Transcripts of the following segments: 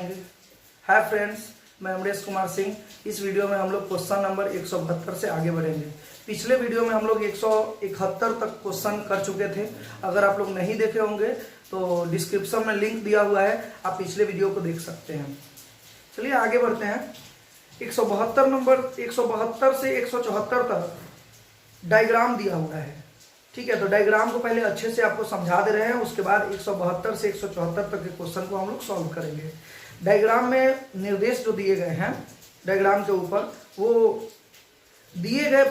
बढ़ेंगे। Hi friends, मैं अमरेश कुमार सिंह। इस वीडियो में हम लोग क्वेश्चन नंबर 172 से आगे बढ़ेंगे। पिछले वीडियो में हम लोग 171 तक क्वेश्चन कर चुके थे। अगर आप लोग नहीं देखे होंगे तो डिस्क्रिप्शन में लिंक दिया हुआ है, आप पिछले वीडियो को देख सकते हैं। चलिए आगे बढ़ते हैं। 172 नंबर 172 से 174 तक डायग्राम दिया हुआ है। ठीक है, तो डायग्राम को पहले अच्छे से आपको समझा दे रहे हैं, उसके बाद 172 से 174 तक के क्वेश्चन को हम लोग सॉल्व करेंगे। डायग्राम में निर्देश जो दिए गए हैं डायग्राम के ऊपर, वो दिए गए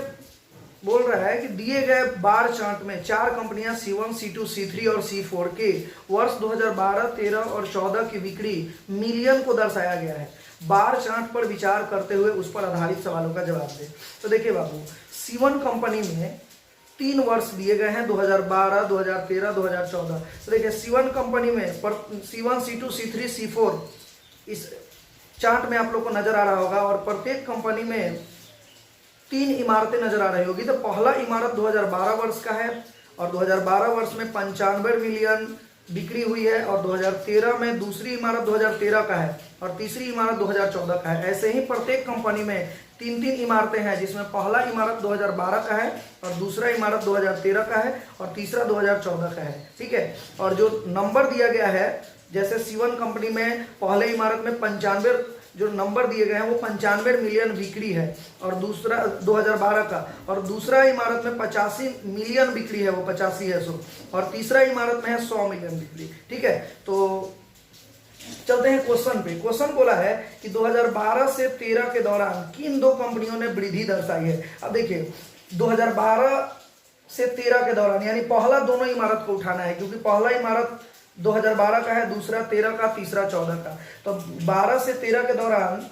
बोल रहा है कि दिए गए बार चार्ट में 4 कंपनियां C1, C2, C3 और C4 के वर्ष 2012, 13 और 14 की बिक्री मिलियन को दर्शाया गया है। बार चार्ट पर विचार करते हुए उस पर आधारित सवालों का जवाब दें। तो देखिए बाबू, C1 कंपनी में 3 वर्ष दिए गए हैं, 2012, 2013, 2014। तो देखिए C1 कंपनी में C1, C2, C3, C4 इस चार्ट में आप लोग को नजर आ रहा होगा, और प्रत्येक कंपनी में 3 इमारतें नजर आ रही होगी। तो पहला इमारत 2012 वर्ष का है, और 2012 वर्ष में 95 मिलियन बिक्री हुई है, और 2013 में दूसरी इमारत 2013 का है, और तीसरी इमारत 2014 का है। ऐसे ही प्रत्येक कंपनी में 3 इमारतें हैं, जिसमें पहला इमारत 2012 का है, और दूसरा इमारत 2013 का है, और तीसरा 2014 का है। ठीक है, और जो नंबर दिया गया है, जैसे C1 कंपनी में पहले इमारत में 95 जो नंबर दिए गए हैं वो 95 मिलियन बिक्री है, और दूसरा 2012 का, और दूसरा इमारत में 85 मिलियन बिक्री है, वो 85 है 100, और तीसरा इमारत में है 100 मिलियन बिक्री। ठीक है, तो चलते हैं क्वेश्चन पे। क्वेश्चन बोला है कि 2012 से 13 के दौरान किन 2 कंपनियों ने वृद्धि दर्शाई है। अब देखिए 2012 से 13 के दौरान, यानी पहला दोनों इमारत को उठाना है, क्योंकि पहला इमारत 2012 का है, दूसरा 13 का, तीसरा 14 का। तो 12 से 13 के दौरान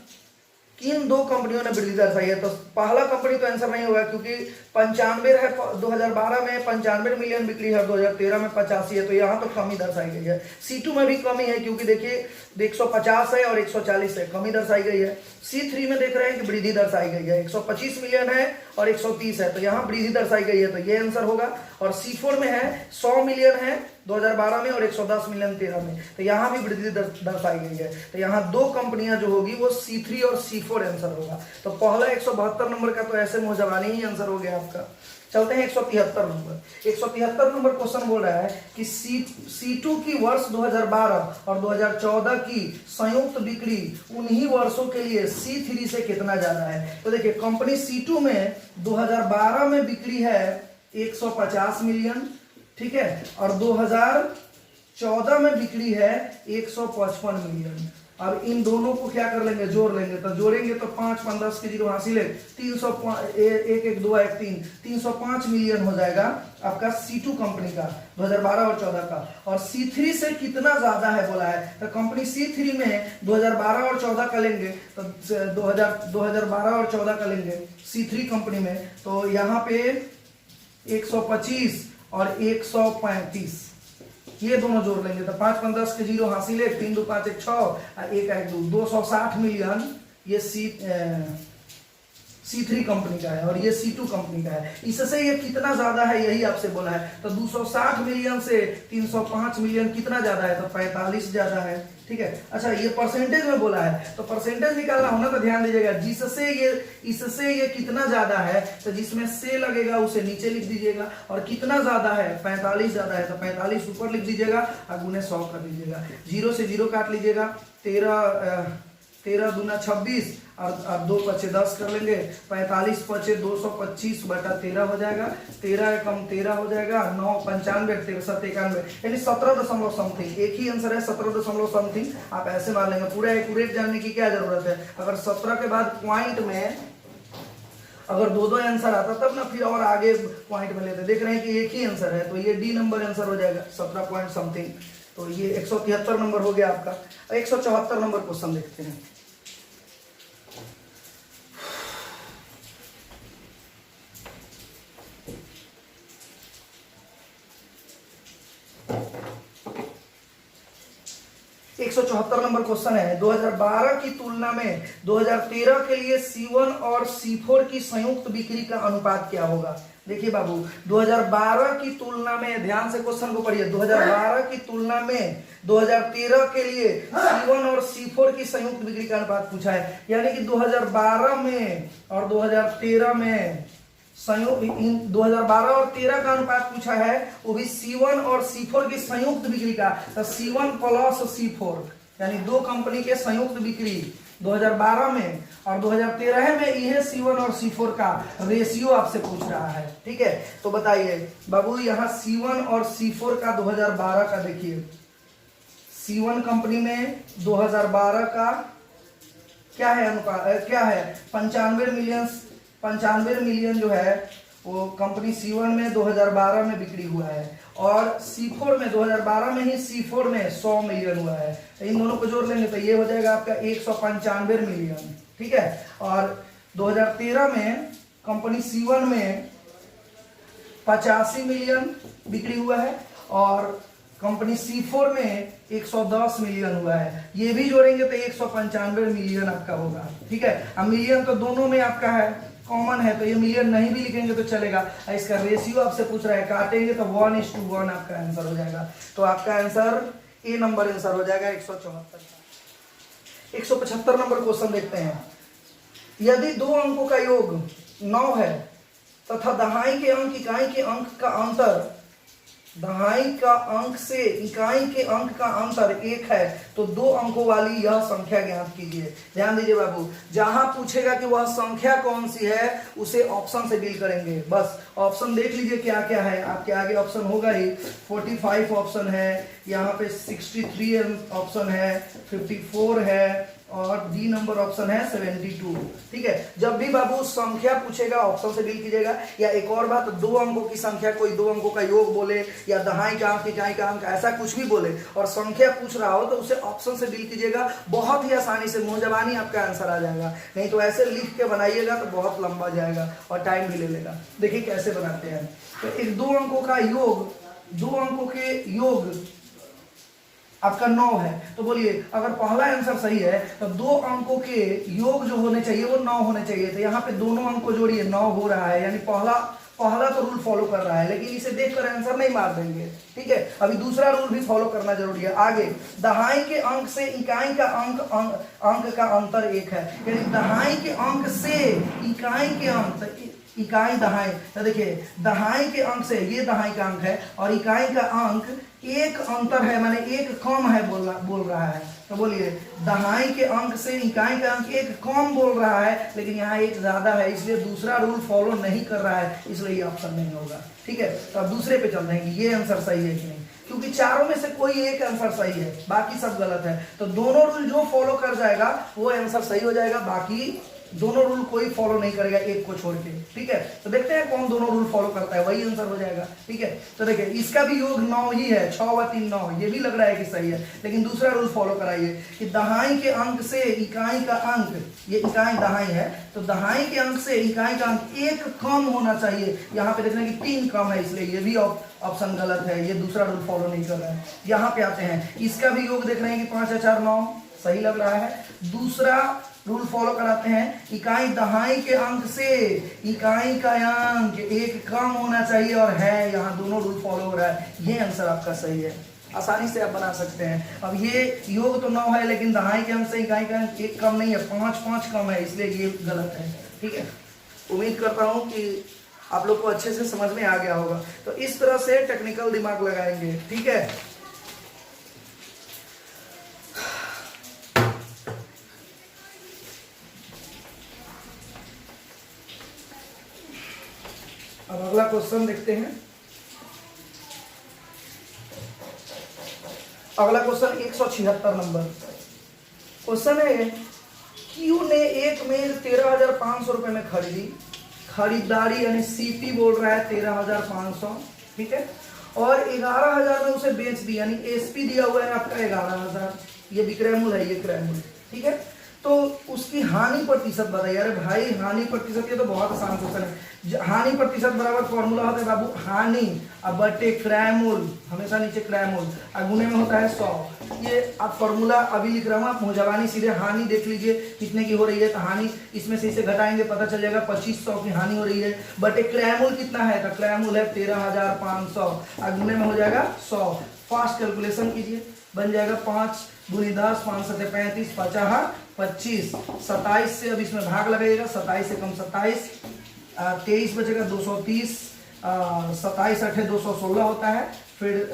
किन 2 कंपनियों ने वृद्धि दर्शाई है। तो पहला कंपनी तो आंसर नहीं होगा, क्योंकि 95 है, 2012 में 95 मिलियन बिक्री है, 2013 में 85 है, तो यहाँ तो कमी दर्शाई गई है। C2 में भी कमी है, क्योंकि देखिए 150 है और 140 है, कमी दर्शाई गई है। C3 में देख रहे हैं कि वृद्धि दर्शाई गई है, 125 मिलियन है और 130 है, तो यहाँ वृद्धि दर्शाई गई है, तो ये आंसर होगा। और C4 में है 100 मिलियन है 2012 में, और 110 मिलियन 13 में, तो यहाँ भी वृद्धि दर्शाई गई है। तो यहाँ 2 कंपनियां जो होगी वो C3 और C4 आंसर होगा। तो पहला 172 नंबर का तो ऐसे मुंहजबानी ही आंसर हो गया आपका। चलते हैं 173 नंबर। 173 नंबर क्वेश्चन बोल रहा है कि C2 की वर्ष 2012 और 2014 की संयुक्त बिक्री उन्हीं वर्षों के लिए C3 से कितना ज्यादा है। तो देखिए कंपनी C2 में 2012 में बिक्री है 150 मिलियन, ठीक है, और 2014 में बिक्री है 155 मिलियन। अब इन दोनों को क्या कर लेंगे, जोड़ लेंगे। तो जोड़ेंगे तो 5 5 10 के 0 हासिल है, 305 मिलियन हो जाएगा आपका C2 कंपनी का 2012 और 14 का। और C3 से कितना ज्यादा है बोला है, तो कंपनी C3 में 2012 और 14 का लेंगे, तो 2012 और 14 का लेंगे C3 कंपनी में, तो यहाँ पे 125 और 135 ये दोनों जोड़ लेंगे, तो 5 5 10 के 0 हासिल है, 3 2 5 1 6 और 1 1 2 260 मिलियन ये C3 कंपनी का है, और ये C2 कंपनी का है। इससे ये कितना ज्यादा है यही आपसे बोला है। तो 260 मिलियन से 305 मिलियन कितना ज्यादा है, तो 45 ज्यादा है। ठीक है, अच्छा ये परसेंटेज में बोला है, तो परसेंटेज निकालना होना तो ध्यान दीजिएगा, जिससे ये इससे ये कितना ज्यादा है, तो जिसमें से लगेगा उसे नीचे लिख दीजिएगा, और कितना ज्यादा है 45 ज्यादा है, तो 45 ऊपर लिख दीजिएगा और गुने 100 कर दीजिएगा। 0 से 0 काट लीजिएगा, 13 दूना 26 और 2 पचे 10 कर लेंगे, 45 पचे 225 बटा 13 हो जाएगा, 13 कम 13 हो जाएगा, 9 95 63 91, यानी 17 दशमलव समथिंग। एक ही आंसर है 17 दशमलव समथिंग। आप ऐसे मान लेंगे, पूरा एक्यूरेट जानने की क्या जरूरत है। अगर 17 के बाद पॉइंट में अगर 2 आंसर आता तब ना फिर और आगे पॉइंट में लेते। देख रहे हैं कि एक ही आंसर है, तो ये D नंबर आंसर हो जाएगा 17 पॉइंट समथिंग। तो ये 173 नंबर हो गया आपका। 174 नंबर क्वेश्चन देखते हैं। एक 174 नंबर क्वेश्चन है, 2012 की तुलना में 2013 के लिए C1 और C4 की संयुक्त बिक्री का अनुपात क्या होगा। देखिए बाबू, 2012 की तुलना में, ध्यान से क्वेश्चन को पढ़िए, 2012 की तुलना में 2013 के लिए C1 और C4 की संयुक्त बिक्री का अनुपात पूछा है। यानी कि 2012 में और 2013 में संयुक्त, 2012 और 13 का अनुपात पूछा है, वो भी C1 और C4 की संयुक्त बिक्री का। तो C1 प्लस C4 यानी दो कंपनी के संयुक्त बिक्री 2012 में और 2013 में यह C1 और C4 का रेशियो आपसे पूछ रहा है। ठीक है, तो बताइए बाबू, यहाँ C1 और C4 का 2012 का देखिए, C1 कंपनी में 2012 का क्या है अनुपात, क्या है 95 मिलियन जो है वो कंपनी C1 में 2012 में बिक्री हुआ है, और C4 में 2012 में ही C4 में 100 मिलियन हुआ है। तो इन दोनों को जोड़ लेंगे तो ये हो जाएगा आपका 195 मिलियन। ठीक है, और 2013 में कंपनी C1 में 85 मिलियन बिक्री हुआ है, और कंपनी C4 में 110 मिलियन हुआ है। ये भी जोड़ेंगे तो 195 मिलियन आपका होगा। ठीक है, अब मिलियन तो दोनों में आपका है, कॉमन है, तो ये मिलियन नहीं भी लिखेंगे तो चलेगा। इसका रेशियो आपसे पूछ रहा है, काटेंगे तो 1:1 आपका आंसर हो जाएगा। तो आपका आंसर ए नंबर आंसर हो जाएगा 174। 175 नंबर क्वेश्चन देखते हैं। यदि दो अंकों का योग 9 है तथा दहाई के अंक इकाई के अंक का अंतर, दहाई का अंक से इकाई के अंक का अंतर 1 है, तो दो अंकों वाली यह संख्या ज्ञात कीजिए। ध्यान दीजिए बाबू, जहां पूछेगा कि वह संख्या कौन सी है उसे ऑप्शन से डील करेंगे। बस ऑप्शन देख लीजिए क्या क्या है, आपके आगे ऑप्शन होगा ही। 45 ऑप्शन है, यहाँ पे 63 ऑप्शन है, 54 है, और डी नंबर ऑप्शन है 72। ठीक है, जब भी बाबू संख्या पूछेगा ऑप्शन से डील कीजिएगा। या एक और बात, दो अंकों की संख्या, कोई दो अंकों का योग बोले या दहाई का अंक इकाई का अंक ऐसा कुछ भी बोले और संख्या पूछ रहा हो तो उसे ऑप्शन से डील कीजिएगा। बहुत ही आसानी से मुंह जबानी आपका आंसर आ जाएगा। नहीं तो ऐसे लिख के बनाइएगा तो बहुत लंबा जाएगा और टाइम भी ले लेगा। देखिए कैसे बनाते हैं। तो एक दो अंकों का योग, दो अंकों के योग आपका 9 है, तो बोलिए अगर पहला आंसर सही है तो दो अंकों के योग जो होने चाहिए वो 9 होने चाहिए। तो यहाँ पे दोनों अंक को जोड़िए, 9 हो रहा है, यानी पहला तो रूल फॉलो कर रहा है, लेकिन इसे देखकर आंसर नहीं मार देंगे। ठीक है, अभी दूसरा रूल भी फॉलो करना जरूरी है। आगे, दहाई के अंक से इकाई का अंक का अंतर 1 है, यानी दहाई के अंक से इकाई के अंक, इकाई दहाई, तो देखिए दहाई के अंक से, ये दहाई का अंक है और इकाई का अंक 1 अंतर है, माने 1 कम है बोल रहा है। तो बोलिए दहाई के अंक से इकाई का अंक 1 कम बोल रहा है, लेकिन यहाँ 1 ज्यादा है, इसलिए दूसरा रूल फॉलो नहीं कर रहा है, इसलिए ये ऑप्शन नहीं होगा। ठीक है, तो अब दूसरे पे चलते हैं कि ये आंसर सही है कि नहीं, क्योंकि चारों में से कोई एक आंसर सही है, बाकी सब गलत है। तो दोनों रूल जो फॉलो कर जाएगा वो आंसर सही हो जाएगा, बाकी दोनों रूल कोई फॉलो नहीं करेगा एक को छोड़ के। ठीक है, तो देखते हैं कौन दोनों रूल फॉलो करता है, वही आंसर हो जाएगा। ठीक है, तो देखिए इसका भी योग 9 ही है, 6 व 3 9, ये भी लग रहा है कि सही है, लेकिन दूसरा रूल फॉलो कराइए कि दहाई के अंक से इकाई का अंक, ये इकाई दहाई है, तो दहाई के अंक से इकाई का अंक 1 कम होना चाहिए। यहाँ पे देखना कि 3 कम है, इसलिए ये भी ऑप्शन गलत है, ये दूसरा रूल फॉलो नहीं कर रहा है। यहाँ पे आते हैं, इसका भी योग देख रहे हैं कि 5 4 9 सही लग रहा है। दूसरा रूल फॉलो कराते हैं, इकाई दहाई के अंक से इकाई का अंक 1 कम होना चाहिए, और है यहाँ दोनों रूल फॉलो हो रहा है, ये आंसर आपका सही है। आसानी से आप बना सकते हैं। अब ये योग तो 9 है, लेकिन दहाई के अंक से इकाई का अंक 1 कम नहीं है, 5 कम है, इसलिए ये गलत है। ठीक है, उम्मीद करता हूँ कि आप लोग को अच्छे से समझ में आ गया होगा। तो इस तरह से टेक्निकल दिमाग लगाएंगे। ठीक है, अब अगला क्वेश्चन देखते हैं। अगला क्वेश्चन 176 नंबर क्वेश्चन है, क्यू ने एक मेज 13,500 रुपए में खरीदी, खरीदारी यानी सीपी बोल रहा है 13,500। ठीक है, और 11,000 में उसे बेच दी, यानी एसपी दिया हुआ है आपका 11,000, ये विक्रय मूल्य है, ये क्रय मूल्य। ठीक है, तो उसकी हानि प्रतिशत बताइए। अरे भाई हानि प्रतिशत, ये तो बहुत आसान क्वेश्चन है। हानि प्रतिशत बराबर फॉर्मूला होता है बाबू हानि अब बटे क्रैमूल, हमेशा नीचे क्रैमूल, और गुने में होता है 100। ये आप फॉर्मूला अभी लिख रहा हूँ, आप मुंहजबानी सीधे हानि देख लीजिए कितने की हो रही है, तो हानि इसमें से इसे घटाएंगे पता चल जाएगा 2500 की हानि हो रही है, बटे क्रैमूल कितना है, तो क्रैमूल है 13,500, और गुने में हो जाएगा 100। फास्ट कैलकुलेशन कीजिए, बन जाएगा 5 दूनी 10, 5 सत्ते 35, 50 25, 27 से अब इसमें भाग लगेगा, 27 से कम 27, 23 बचेगा 230, 27 8 216 होता है, फिर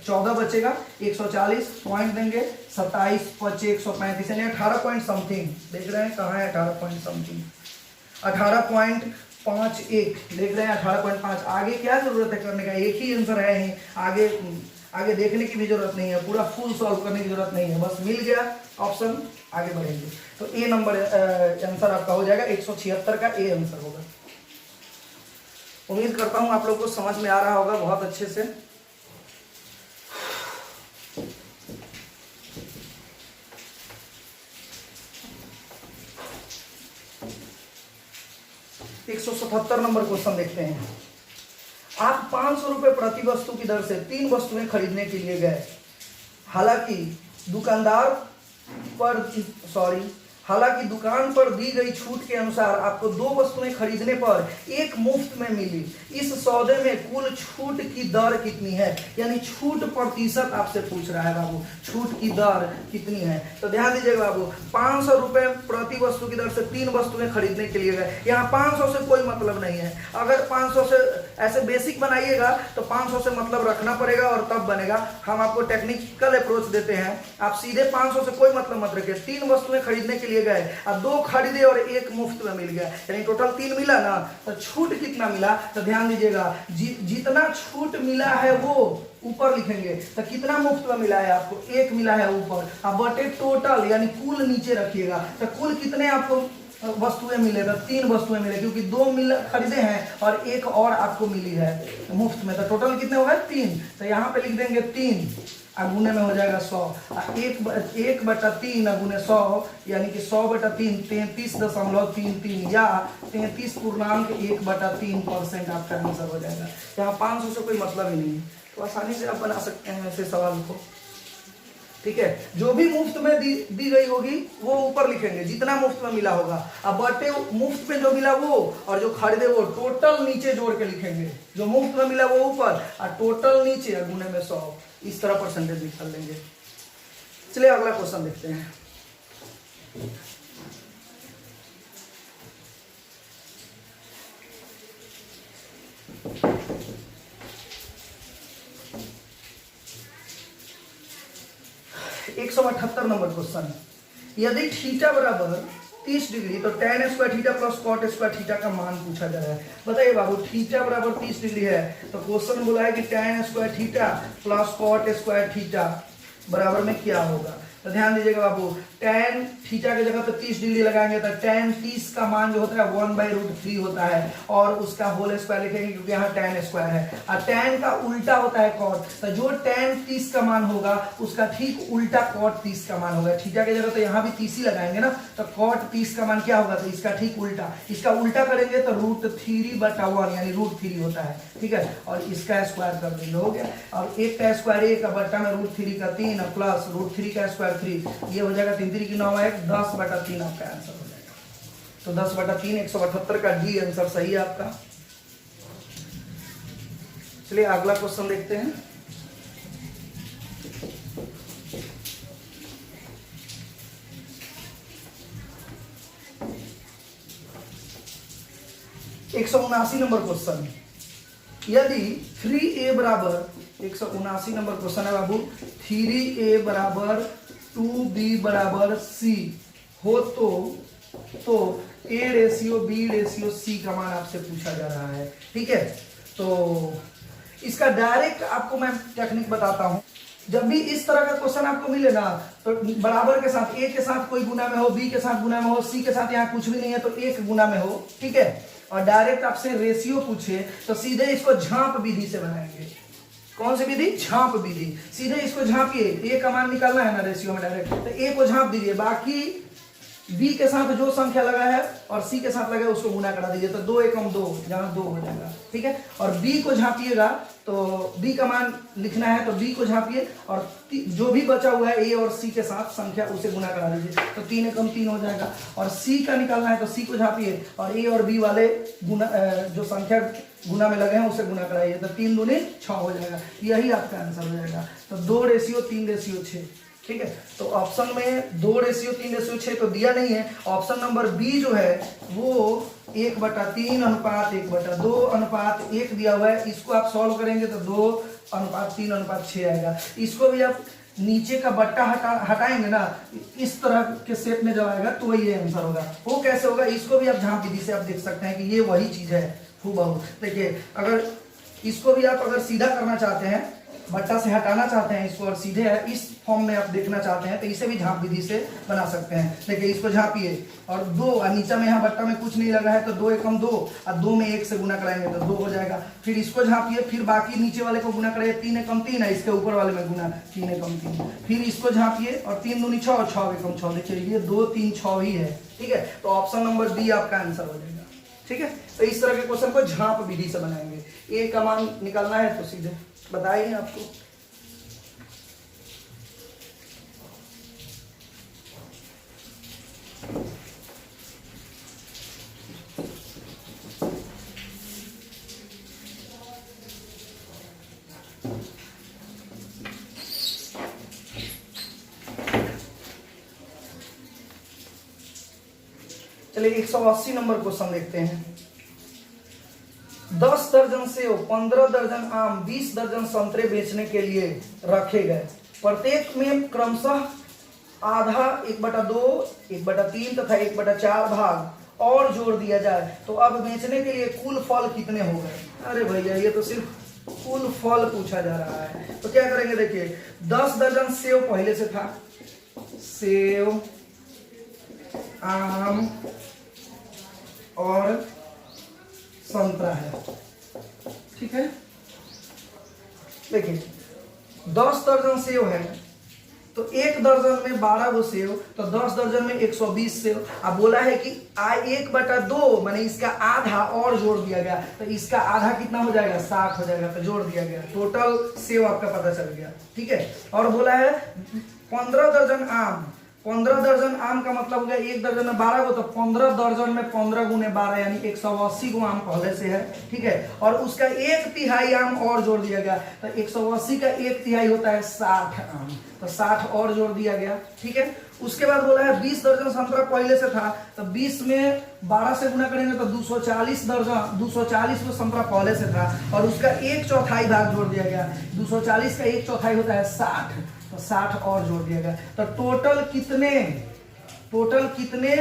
14 बचेगा 140, पॉइंट देंगे 27 5 135 यानी 18 पॉइंट समथिंग, देख रहे हैं कहाँ है 18 पॉइंट समथिंग, 18.51 देख रहे हैं 18.5। आगे क्या जरूरत है करने का, एक ही आंसर है, आगे देखने की भी जरूरत नहीं है, पूरा फुल सॉल्व करने की जरूरत नहीं है, बस मिल गया ऑप्शन, आगे बढ़ेंगे। तो ए नंबर आंसर आपका हो जाएगा 176 का ए आंसर होगा। उम्मीद करता हूं आप लोग को समझ में आ रहा होगा बहुत अच्छे से। एक 177 नंबर क्वेश्चन देखते हैं। आप 500 रुपए प्रति वस्तु की दर से 3 वस्तुएं खरीदने के लिए गए, हालांकि दुकान पर दी गई छूट के अनुसार आपको 2 वस्तुएं खरीदने पर एक मुफ्त में मिली। इस सौदे में कुल छूट की दर कितनी है, यानी छूट प्रतिशत आपसे पूछ रहा है बाबू, छूट की दर कितनी है। तो ध्यान दीजिएगा बाबू, 500 रुपए प्रति वस्तु की दर से 3 वस्तुएं खरीदने के लिए गए, यहाँ 500 से कोई मतलब नहीं है। अगर 500 से ऐसे बेसिक बनाइएगा तो 500 से मतलब रखना पड़ेगा और तब बनेगा। हम आपको टेक्निकल अप्रोच देते हैं, आप सीधे 500 से कोई मतलब मत रखिए। 3 वस्तुएं खरीदने के लिए गए, अब 2 खरीदे और 1 मुफ्त में मिल गया, यानी टोटल 3 मिला ना, तो छूट कितना मिला, तो ध्यान दीजिएगा जितना छूट मिला है वो ऊपर लिखेंगे, तो कितना मुफ्त में मिला है आपको, 1 मिला है ऊपर, अब बटे टोटल यानी कुल नीचे रखिएगा, तो कुल कितने आपको वस्तुएं मिलेगा, 3 वस्तुएं मिले, क्योंकि 2 खरीदे हैं और 1 और आपको मिली है मुफ्त में, तो टोटल कितने हो गए 3। तो यहाँ पे लिख देंगे 3, गुने में हो जाएगा 100, 1/3 गुने 100 यानी कि 100/3 33.33 या 33.1/3% आपका आंसर हो जाएगा। यहाँ 500 से कोई मतलब ही नहीं है, तो आसानी से आप बना सकते हैं ऐसे सवाल को। ठीक है, जो भी मुफ्त में दी गई होगी वो ऊपर लिखेंगे, जितना मुफ्त में मिला होगा, अब बटे मुफ्त में जो मिला वो और जो खरीदे वो, टोटल नीचे जोड़ के लिखेंगे, जो मुफ्त में मिला वो ऊपर और टोटल नीचे गुने में 100, इस तरह परसेंटेज निकाल लेंगे। चलिए अगला क्वेश्चन देखते हैं। एक 178 नंबर क्वेश्चन, यदि थीटा बराबर 30 डिग्री तो tan square theta plus cot square theta का मान पूछा जा रहा है। बताइए बाबू, थीटा बराबर 30 डिग्री है तो क्वेश्चन बोला है कि tan square theta plus cot square theta बराबर में क्या होगा। तो ध्यान दीजिएगा बाबू, tan थीटा की जगह पे 30 डिग्री लगाएंगे तो tan 30 का मान जो होता है 1/√3 होता है और उसका होल स्क्वायर लिखेंगे क्योंकि यहाँ tan स्क्वायर है, और tan का उल्टा होता है cot, तो जो tan 30 का मान होगा उसका ठीक उल्टा cot 30 का मान होगा। थीटा की जगह तो यहाँ भी 30 ही लगाएंगे ना, तो cot 30 का मान क्या होगा, तो इसका ठीक उल्टा, इसका उल्टा करेंगे तो √3/1 यानी √3 होता है। ठीक है, और इसका स्क्वायर कर देंगे, हो गया। और 1 का स्क्वायर 1 बट्टा में √3 का 3 प्लस √3 का स्क्वायर 3, ये हो जाएगा 3 3 की 9 है 10/3 आपका आंसर हो जाएगा। तो 10/3 178 का डी आंसर सही है आपका। चलिए अगला क्वेश्चन देखते हैं। एक 179 नंबर क्वेश्चन, यदि 3a बराबर 179 नंबर क्वेश्चन है बाबू, 3a बराबर 2b बराबर c हो तो a/b/c का मान आपसे पूछा जा रहा है। ठीक है, तो इसका डायरेक्ट आपको मैं टेक्निक बताता हूं। जब भी इस तरह का क्वेश्चन आपको मिले ना, तो बराबर के साथ a के साथ कोई गुना में हो, b के साथ गुना में हो, c के साथ यहाँ कुछ भी नहीं है तो 1 गुना में हो। ठीक है, और डायरेक्ट आपसे रेशियो पूछे तो सीधे इसको झांप विधि से बनाएंगे। कौन सी विधि, झांप विधि। सीधे इसको झांपिए, ए का मान निकालना है ना रेशियो में डायरेक्ट, तो ए को झांप दीजिए, बाकी बी के साथ जो संख्या लगा है और सी के साथ लगा है उसको गुना करा दीजिए, तो 2 एकम 2, जहाँ 2 हो जाएगा, ठीक है। और बी को झांपिएगा, तो बी का मान लिखना है, तो बी को झांपिए और जो भी बचा हुआ है ए और सी के साथ संख्या उसे गुना करा दीजिए, तो 3 एकम 3 हो जाएगा। और सी का निकालना है, तो सी को झांपिए और ए और बी वाले गुना जो संख्या गुना में लगे हैं उसे गुना कराइए, तो 3 दूनी 6 हो जाएगा। यही आपका आंसर हो जाएगा। तो 2:3:6, ठीक है। तो ऑप्शन में 2:3:6 तो दिया नहीं है। ऑप्शन नंबर बी जो है वो 1/3:1/2:1 दिया हुआ है। इसको आप सॉल्व करेंगे तो 2:3:6 आएगा। इसको भी आप नीचे का बट्टा हटाएंगे ना, इस तरह के शेप में जब आएगा तो वही ये आंसर होगा। वो कैसे होगा, इसको भी आप झांप विधि से आप देख सकते हैं कि ये वही चीज है हूबहू। देखिए, अगर इसको भी आप अगर सीधा करना चाहते हैं, बट्टा से हटाना चाहते हैं इसको और सीधे इस फॉर्म में आप देखना चाहते हैं, तो इसे भी झांप विधि से बना सकते हैं। देखिए, इसको झांपिए और 2 और नीचे में यहाँ बट्टा में कुछ नहीं लगा है, तो 2 एकम 2 और 2 में 1 से गुना कराएंगे तो 2 हो जाएगा। फिर इसको झांपिए, फिर बाकी नीचे वाले को गुना कराइए, 3 एकम 3 है, इसके ऊपर वाले में गुना 3 एकम 3। फिर इसको झांपिए और 3 दूनी 6 और 6 एकम 6। देखिए, ये 2 3 6 ही है, ठीक है। तो ऑप्शन नंबर बी आपका आंसर हो जाएगा, ठीक है। तो इस तरह के क्वेश्चन को झांप विधि से बनाएंगे। ए का मान निकालना है तो सीधे बताइए आपको। चलिए 180 नंबर क्वेश्चन देखते हैं। 10 दर्जन सेब, 15 दर्जन आम, 20 दर्जन संतरे बेचने के लिए रखे गए। प्रत्येक में क्रमशः आधा, 1/2, 1/3 तथा 1/4 भाग और जोड़ दिया जाए, तो अब बेचने के लिए कुल फल कितने हो गए। अरे भैया, ये तो सिर्फ कुल फल पूछा जा रहा है। तो क्या करेंगे, देखिए 10 दर्जन सेब पहले से था, सेब, आम और संतरा है, ठीक है। देखिए 10 दर्जन सेब है, तो 1 दर्जन में 12 गो सेब, तो 10 दर्जन में 120 सेब। अब बोला है कि 1/2 माने इसका आधा और जोड़ दिया गया, तो इसका आधा कितना हो जाएगा, 60 हो जाएगा, तो जोड़ दिया गया, टोटल सेब आपका पता चल गया, ठीक है। और बोला है 15 दर्जन आम, 15 दर्जन आम का मतलब हो गया 1 दर्जन में 12 गो, तो 15 दर्जन में 15 गुने 12 यानी 180 गो आम पहले से है, ठीक है। और उसका 1/3 आम और जोड़ दिया गया, तो 180 का 1/3 होता है 60 आम, तो 60 और जोड़ दिया गया, ठीक है। उसके बाद बोला है 20 दर्जन संतरा पहले से था, तो 20 में 12 से गुना करेंगे तो 240 दर्जन, 240 को संतरा पहले से था और उसका 1/4 भाग जोड़ दिया गया। 240 का 1/4 होता है 60, तो 60 और जोड़ दिया गया। तो टोटल कितने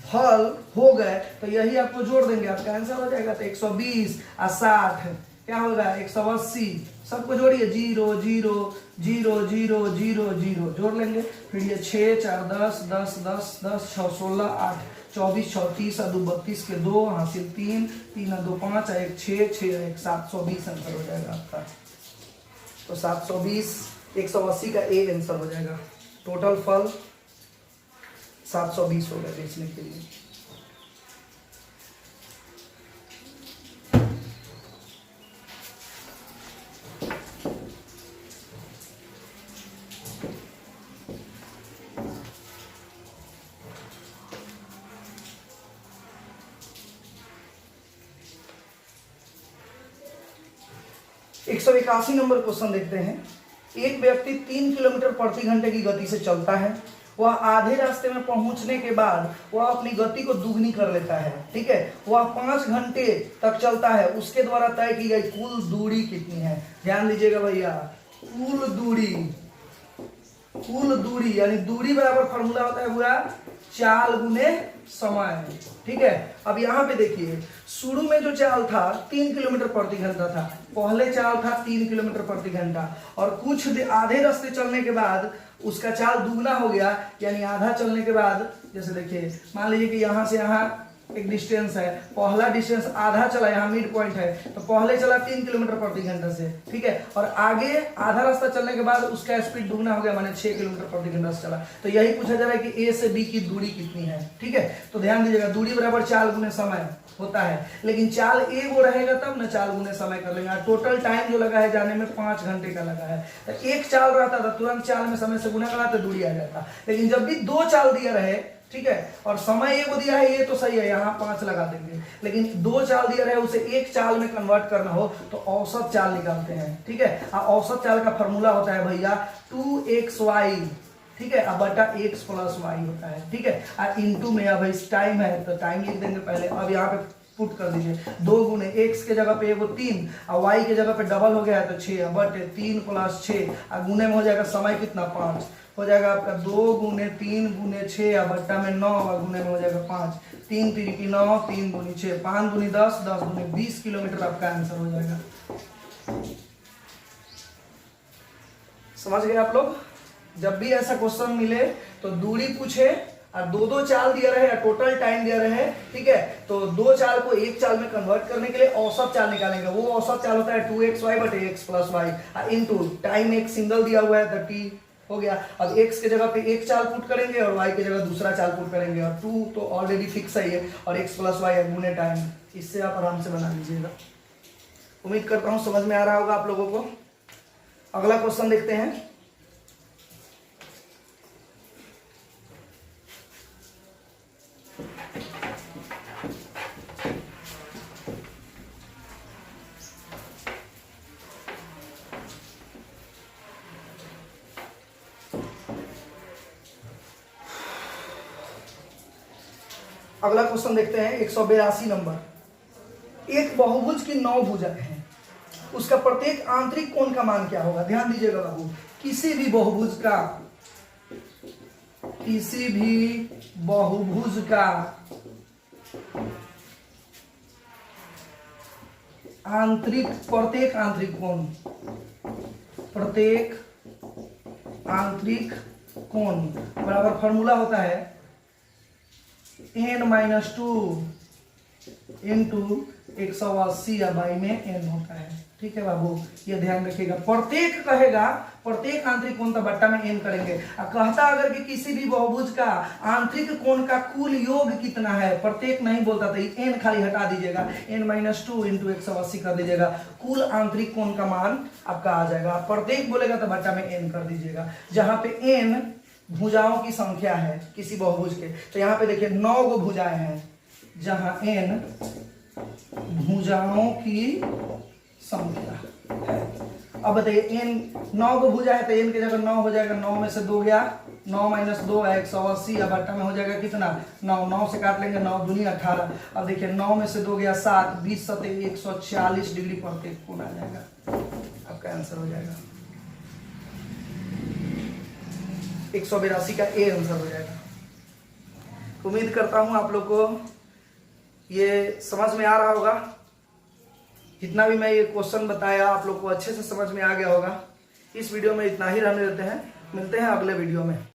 फल हो गए, तो यही आपको जोड़ देंगे, आपका आंसर हो जाएगा। तो 120 और 60 क्या होगा, 180। सबको जोड़िए, 0 0 0 0 0 0 जोड़ लेंगे। फिर ये 6 4 10 10 10 10 6 16 8 24 6 30 2 32 के 2 हासिल 3 3 2 5 1 6 6 1 720 आंसर हो जाएगा आपका। तो 720 180 का ए आंसर हो जाएगा। टोटल फल 720 हो गए बेचने के लिए। एक 181 नंबर क्वेश्चन देखते हैं। एक व्यक्ति 3 किलोमीटर प्रति घंटे की गति से चलता है। वह आधे रास्ते में पहुंचने के बाद वह अपनी गति को दुगनी कर लेता है, ठीक है। वह 5 घंटे तक चलता है। उसके द्वारा तय की गई कुल दूरी कितनी है। ध्यान दीजिएगा भैया, कुल दूरी यानी दूरी बराबर फॉर्मूला होता है पूरा चाल गुने समय, ठीक है। अब यहाँ पे देखिए, शुरू में जो चाल था 3 किलोमीटर प्रति घंटा था, पहले चाल था 3 किलोमीटर प्रति घंटा, और कुछ आधे रास्ते चलने के बाद उसका चाल दुगना हो गया, यानी आधा चलने के बाद, जैसे देखिए मान लीजिए कि यहाँ से यहाँ एक डिस्टेंस है, पहला डिस्टेंस आधा चला, यहाँ मिड पॉइंट है तो पहले चला 3 किलोमीटर प्रति घंटा से, ठीक है, और आगे आधा रास्ता चलने के बाद उसका स्पीड दुगना हो गया, माने 6 किलोमीटर प्रति घंटा से चला। तो यही पूछा जा रहा है कि ए से बी की दूरी कितनी है, ठीक है। तो ध्यान दीजिएगा, दूरी बराबर चाल गुने समय होता है, लेकिन चाल ए वो रहेगा तब ना चाल गुने समय कर लेंगे। टोटल टाइम जो लगा है जाने में 5 घंटे का लगा है, तो एक चाल रहता था तुरंत चाल में समय से गुना करा तो दूरी आ जाता, लेकिन जब भी 2 चाल दिया रहे, ठीक है, और समय एक दिया है, ये तो सही है, यहाँ 5 लगा देंगे, लेकिन 2 चाल दिया रहे उसे एक चाल में कन्वर्ट करना हो तो औसत चाल निकालते हैं, ठीक है। औसत चाल का फॉर्मूला होता है भैया 2xy, ठीक है, अब बटा x प्लस वाई होता है, ठीक है। इंटू में अब इस टाइम है तो टाइम लिख देंगे पहले, अब यहाँ पे पुट कर दीजिए 2 गुने x के जगह पे वो 3 और y के जगह पे डबल हो गया है तो 6 बटे 3 प्लस 6 और गुने में हो जाएगा समय कितना 5 हो जाएगा आपका 2 गुने 3 गुने 6 और बट्टा में 9 और गुने में हो जाएगा 5, 3 3 की 9, 3 दूनी 6, 5 दूनी 10, 10 दूनी 20 किलोमीटर आपका आंसर हो जाएगा। समझ गए आप लोग? जब भी ऐसा क्वेश्चन मिले तो दूरी पूछे और 2 चाल दिया रहे या टोटल टाइम दिया रहे, ठीक है, तो 2 चाल को एक चाल में कन्वर्ट करने के लिए औसत चाल निकालेंगे। वो औसत चाल होता है 2xy बटे x plus y into time एक सिंगल दिया हुआ है 30 हो गया। अब x के जगह पे एक चाल पुट करेंगे और y के जगह दूसरा चाल पुट करेंगे, और 2 तो ऑलरेडी फिक्स है ये, और x प्लस वाई गुने टाइम, इससे आप आराम से बना लीजिएगा। उम्मीद करता हूँ समझ में आ रहा होगा आप लोगों को। अगला क्वेश्चन देखते हैं। अगला क्वेश्चन देखते हैं 182 नंबर। एक बहुभुज की 9 भुजाएं हैं, उसका प्रत्येक आंतरिक कोण का मान क्या होगा? ध्यान दीजिएगा बाबू, किसी भी बहुभुज का प्रत्येक आंतरिक कोण बराबर फॉर्मूला होता है n-2 इंटू 180 या बाई में n होता है, ठीक है बाबू, ये ध्यान रखिएगा। प्रत्येक कहेगा, प्रत्येक आंतरिक कोण का बट्टा में n करेंगे। कहता अगर कि किसी भी बहुभुज का आंतरिक कोण का कुल योग कितना है, प्रत्येक नहीं बोलता था, n खाली हटा दीजिएगा, n-2 इंटू 180 कर दीजिएगा, कुल आंतरिक कोण का मान आपका आ जाएगा। प्रत्येक बोलेगा तो बट्टा में n कर दीजिएगा। जहां पे n भुजाओं की संख्या है किसी बहुभुज के, तो यहाँ पे देखिए 9 गो भुजाएं हैं, जहां n भुजाओं की संख्या है। अब बताइए n 9 गो भुजा है तो n की जगह 9 हो जाएगा, 9 में से 2 गया, 9 माइनस 2 है 180, अब बट्टा में हो जाएगा कितना 9, 9 से काट लेंगे, 9 दूनी 18। अब देखिए 9 में से 2 गया 7, 20 सते 140 डिग्री प्रत्येक कोण आ जाएगा, आपका आंसर हो जाएगा 182 का ए आंसर हो जाएगा। उम्मीद करता हूं आप लोग को ये समझ में आ रहा होगा। जितना भी मैं ये क्वेश्चन बताया आप लोग को अच्छे से समझ में आ गया होगा। इस वीडियो में इतना ही रहने देते हैं, मिलते हैं अगले वीडियो में।